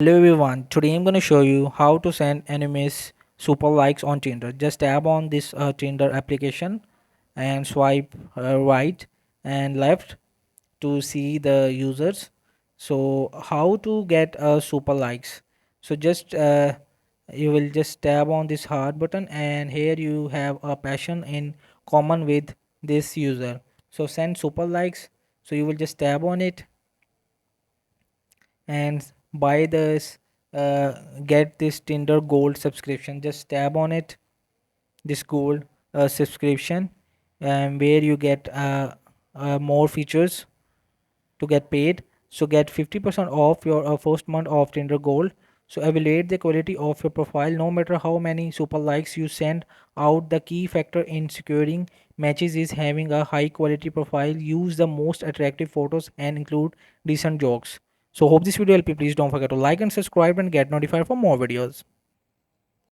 Hello everyone, today I'm going to show you how to send enemies super likes on Tinder. Just tap on this Tinder application and swipe right and left to see the users. So how to get super likes? So just you will just tap on this heart button, and here you have a passion in common with this user. So send super likes. So you will just tap on it and buy this uh, get this Tinder gold subscription. Just tab on it, this gold subscription, and where you get more features to get paid. So get 50% off your first month of Tinder Gold. So evaluate the quality of your profile. No matter how many super likes you send out, the key factor in securing matches is having a high quality profile. Use the most attractive photos and include decent jokes. So hope this video helped you. Please don't forget to like and subscribe and get notified for more videos.